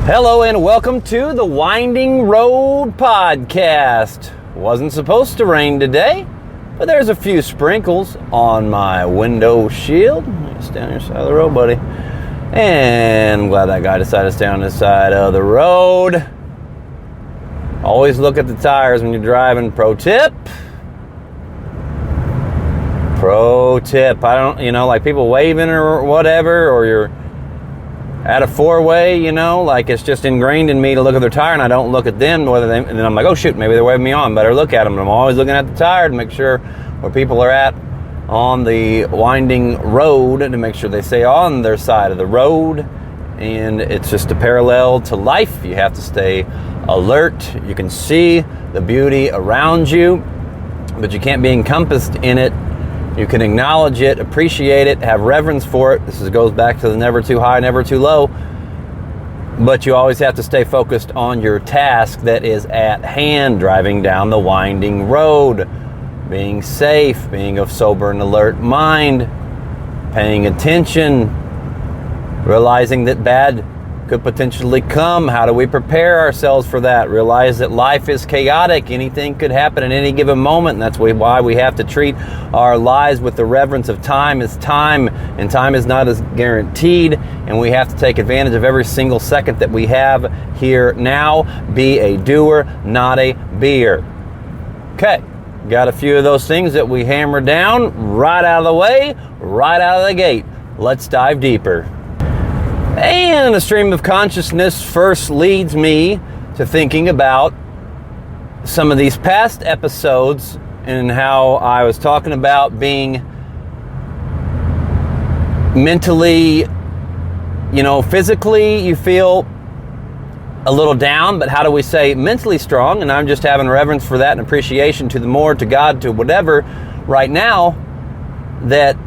Hello and welcome to the Winding Road Podcast. Wasn't supposed to rain today, but there's a few sprinkles on my window shield. Stay on your side of the road, buddy. And I'm glad that guy decided to stay on this side of the road. Always look at the tires when you're driving. Pro tip. I don't, like people waving or whatever, or you're at a four-way, like it's just ingrained in me to look at their tire, and I don't look at them, and then I'm like, oh shoot, maybe they're waving me on, better look at them. And I'm always looking at the tire to make sure where people are at on the winding road, to make sure they stay on their side of the road. And it's just a parallel to life. You have to stay alert. You can see the beauty around you, but you can't be encompassed in it. You can acknowledge it, appreciate it, have reverence for it. This goes back to the never too high, never too low. But you always have to stay focused on your task that is at hand, driving down the winding road, being safe, being of sober and alert mind, paying attention, realizing that bad could potentially come. How do we prepare ourselves for that? Realize that life is chaotic. Anything could happen at any given moment, and that's why we have to treat our lives with the reverence of time as time, and time is not as guaranteed, and we have to take advantage of every single second that we have here now. Be a doer, not a beer. Okay, got a few of those things that we hammer down right out of the way, right out of the gate. Let's dive deeper. And a stream of consciousness first leads me to thinking about some of these past episodes and how I was talking about being mentally, physically you feel a little down, but how do we say mentally strong? And I'm just having reverence for that and appreciation to the more, to God, to whatever right now, that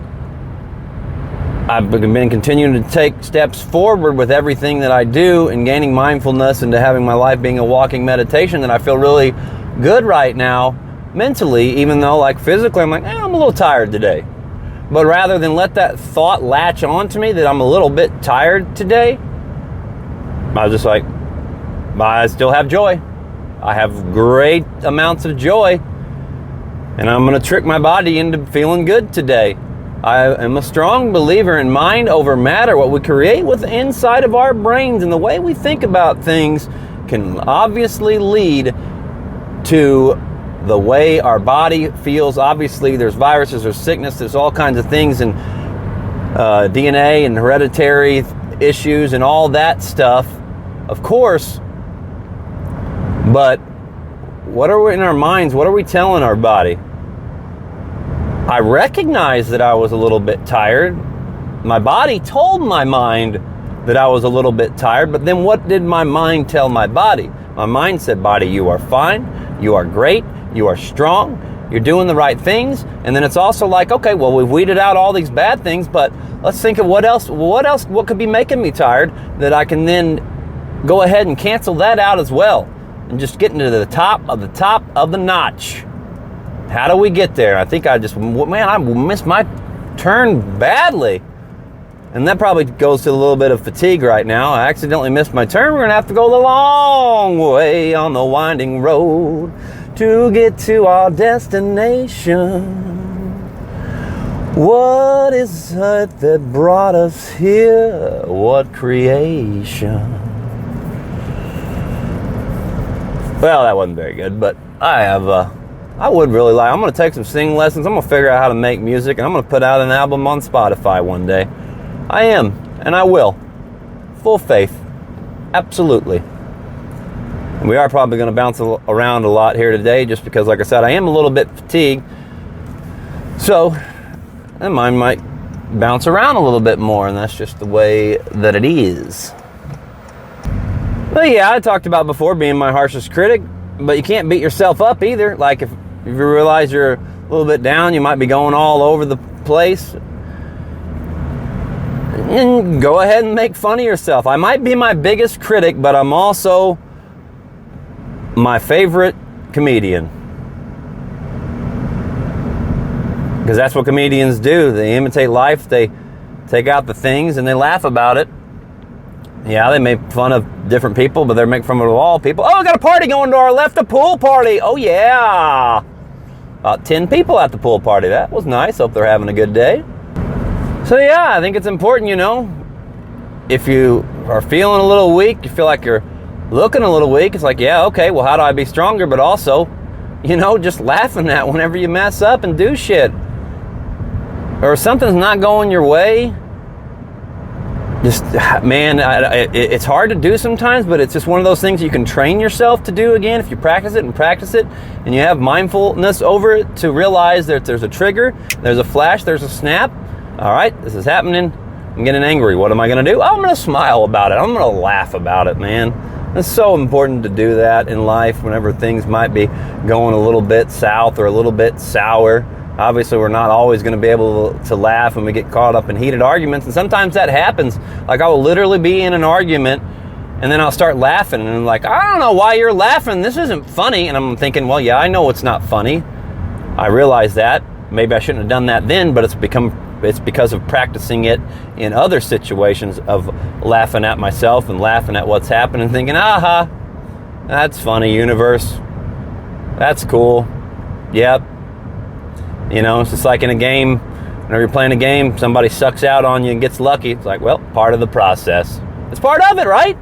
I've been continuing to take steps forward with everything that I do, and gaining mindfulness into having my life being a walking meditation, that I feel really good right now mentally, even though like physically I'm like, I'm a little tired today. But rather than let that thought latch on to me that I'm a little bit tired today, I was just like, I still have joy. I have great amounts of joy, and I'm going to trick my body into feeling good today. I am a strong believer in mind over matter. What we create with the inside of our brains and the way we think about things can obviously lead to the way our body feels. Obviously, there's viruses, there's sickness, there's all kinds of things, and DNA and hereditary issues and all that stuff, of course. But what are we in our minds? What are we telling our body? I recognized that I was a little bit tired. My body told my mind that I was a little bit tired, but then what did my mind tell my body? My mind said, body, you are fine, you are great, you are strong, you're doing the right things. And then it's also like, okay, well, we've weeded out all these bad things, but let's think of what could be making me tired, that I can then go ahead and cancel that out as well, and just get into the top of the notch. How do we get there? I think I missed my turn badly. And that probably goes to a little bit of fatigue right now. I accidentally missed my turn. We're going to have to go the long way on the winding road to get to our destination. What is it that brought us here? What creation? Well, that wasn't very good, but I would really like, I'm going to take some singing lessons. I'm going to figure out how to make music, and I'm going to put out an album on Spotify one day. I am, and I will. Full faith. Absolutely. And we are probably going to bounce around a lot here today, just because, like I said, I am a little bit fatigued. So, and mine might bounce around a little bit more, and that's just the way that it is. But yeah, I talked about before being my harshest critic, but you can't beat yourself up either. Like if you realize you're a little bit down, you might be going all over the place, and go ahead and make fun of yourself. I might be my biggest critic, but I'm also my favorite comedian. Because that's what comedians do. They imitate life, they take out the things, and they laugh about it. Yeah, they make fun of different people, but they're making fun of all people. Oh, we got a party going to our left, a pool party. Oh, yeah. About 10 people at the pool party. That was nice. Hope they're having a good day. So, yeah, I think it's important, if you are feeling a little weak, you feel like you're looking a little weak, it's like, yeah, okay, well, how do I be stronger? But also, just laughing at whenever you mess up and do shit. Or something's not going your way. Just, man, it's hard to do sometimes, but it's just one of those things you can train yourself to do again if you practice it, and you have mindfulness over it to realize that there's a trigger, there's a flash, there's a snap. All right, this is happening. I'm getting angry. What am I going to do? I'm going to smile about it. I'm going to laugh about it, man. It's so important to do that in life whenever things might be going a little bit south or a little bit sour. Obviously, we're not always going to be able to laugh when we get caught up in heated arguments, and sometimes that happens. Like, I will literally be in an argument, and then I'll start laughing, and I'm like, I don't know why you're laughing. This isn't funny. And I'm thinking, well, yeah, I know it's not funny. I realize that. Maybe I shouldn't have done that then, but it's because of practicing it in other situations of laughing at myself and laughing at what's happening and thinking, aha, that's funny, universe. That's cool. Yep. It's just like in a game. Whenever you're playing a game, somebody sucks out on you and gets lucky. It's like, well, part of the process. It's part of it, right?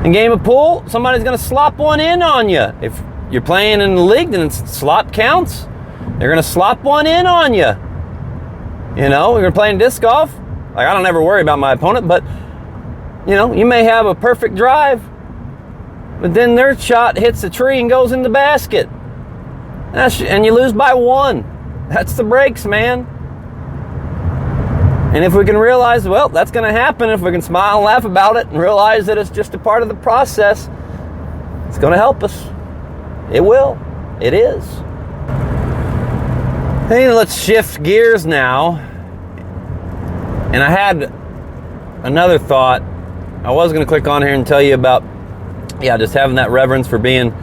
In a game of pool, somebody's going to slop one in on you. If you're playing in the league, then slop counts. They're going to slop one in on you. You're playing disc golf. Like, I don't ever worry about my opponent, but, you may have a perfect drive, but then their shot hits the tree and goes in the basket. And you lose by 1. That's the breaks, man. And if we can realize, well, that's going to happen, if we can smile and laugh about it and realize that it's just a part of the process, it's going to help us. It will. It is. Hey, let's shift gears now. And I had another thought. I was going to click on here and tell you about, just having that reverence for being,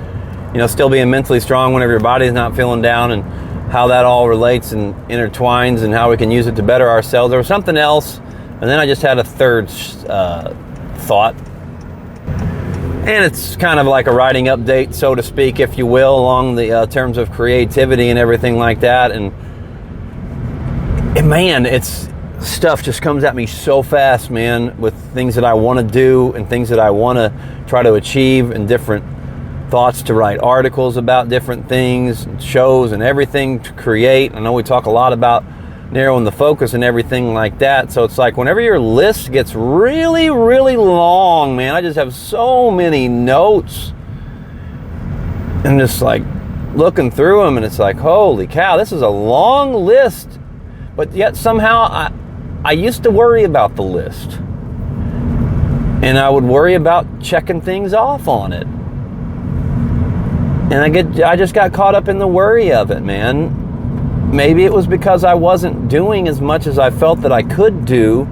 still being mentally strong whenever your body's not feeling down, and how that all relates and intertwines and how we can use it to better ourselves. There was something else, and then I just had a third thought. And it's kind of like a writing update, so to speak, if you will, along the terms of creativity and everything like that. And man, it's stuff just comes at me so fast, man, with things that I want to do and things that I want to try to achieve, and different thoughts to write articles about different things, shows and everything to create. I know we talk a lot about narrowing the focus and everything like that. So it's like whenever your list gets really, really long, man, I just have so many notes. And just like looking through them, and it's like, holy cow, this is a long list. But yet somehow I used to worry about the list. And I would worry about checking things off on it. And I just got caught up in the worry of it, man. Maybe it was because I wasn't doing as much as I felt that I could do.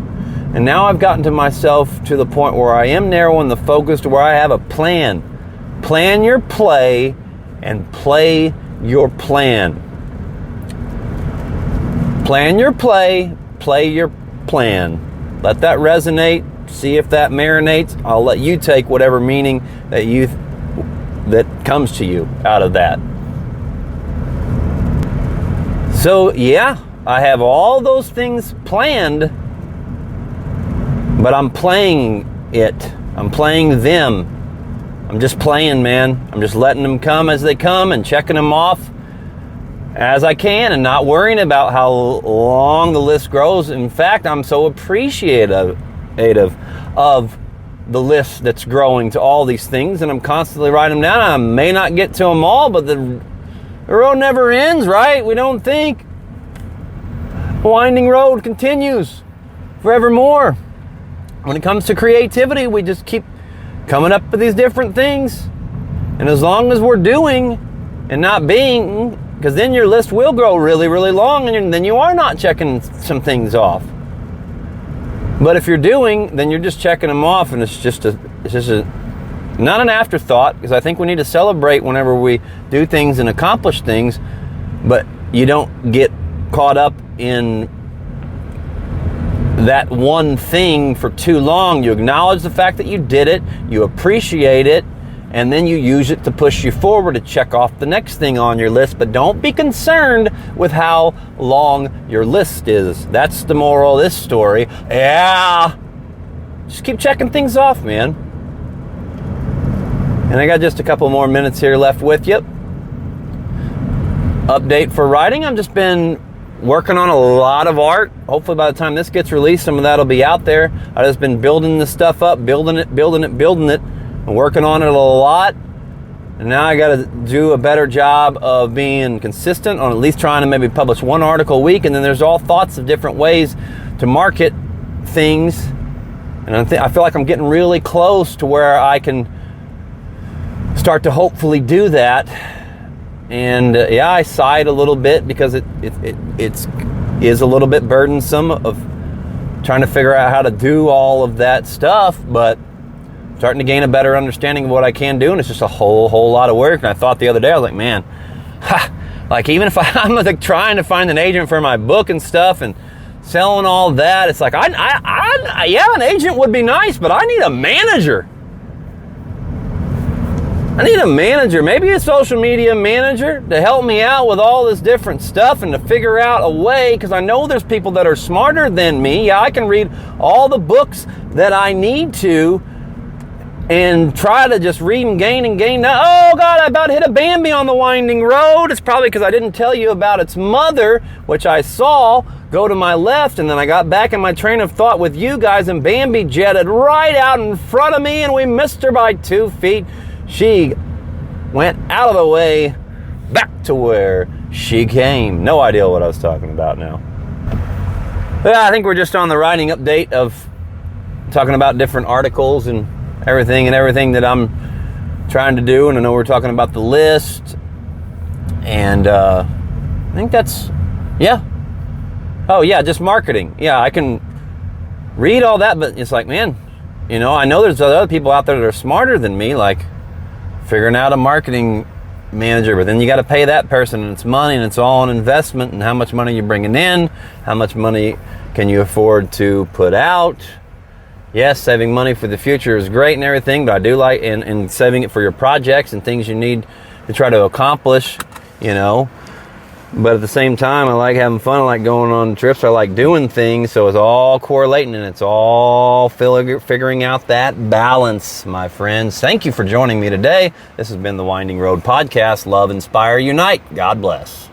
And now I've gotten to myself to the point where I am narrowing the focus to where I have a plan. Plan your play and play your plan. Plan your play your plan. Let that resonate. See if that marinates. I'll let you take whatever meaning that comes to you out of that. So yeah, I have all those things planned, but I'm playing it. I'm playing them. I'm just playing, man. I'm just letting them come as they come and checking them off as I can, and not worrying about how long the list grows. In fact, I'm so appreciative of the list that's growing to all these things, and I'm constantly writing them down. I may not get to them all, but the road never ends, right? We don't think. The winding road continues forevermore. When it comes to creativity, we just keep coming up with these different things. And as long as we're doing and not being, because then your list will grow really, really long, and then you are not checking some things off. But if you're doing, then you're just checking them off, and it's just not an afterthought, because I think we need to celebrate whenever we do things and accomplish things, but you don't get caught up in that one thing for too long. You acknowledge the fact that you did it, you appreciate it, and then you use it to push you forward to check off the next thing on your list. But don't be concerned with how long your list is. That's the moral of this story. Yeah, just keep checking things off, man. And I got just a couple more minutes here left with you. Update for writing. I've just been working on a lot of art. Hopefully by the time this gets released, some of that will be out there. I've just been building this stuff up, building it, and working on it a lot. And now I got to do a better job of being consistent on at least trying to maybe publish one article a week. And then there's all thoughts of different ways to market things. And I feel like I'm getting really close to where I can start to hopefully do that. And yeah, I sighed a little bit because it is a little bit burdensome of trying to figure out how to do all of that stuff, but starting to gain a better understanding of what I can do, and it's just a whole lot of work. And I thought the other day, I was like, man, like even if I'm like trying to find an agent for my book and stuff and selling all that, it's like, yeah, an agent would be nice, but I need a manager. I need a manager, maybe a social media manager, to help me out with all this different stuff and to figure out a way, because I know there's people that are smarter than me. Yeah, I can read all the books that I need to and try to just read and gain. Oh God, I about hit a Bambi on the winding road. It's probably because I didn't tell you about its mother, which I saw go to my left, and then I got back in my train of thought with you guys, and Bambi jetted right out in front of me, and we missed her by 2 feet. She went out of the way, back to where she came. No idea what I was talking about now. Yeah, I think we're just on the writing update of talking about different articles and everything that I'm trying to do. And I know we're talking about the list. And I think that's, yeah. Oh, yeah, just marketing. Yeah, I can read all that, but it's like, man, I know there's other people out there that are smarter than me, like figuring out a marketing manager, but then you got to pay that person, and it's money, and it's all an investment, and how much money you're bringing in, how much money can you afford to put out. Yes, saving money for the future is great and everything, but I do like and saving it for your projects and things you need to try to accomplish, But at the same time, I like having fun. I like going on trips. I like doing things. So it's all correlating, and it's all figuring out that balance, my friends. Thank you for joining me today. This has been the Winding Road Podcast. Love, inspire, unite. God bless.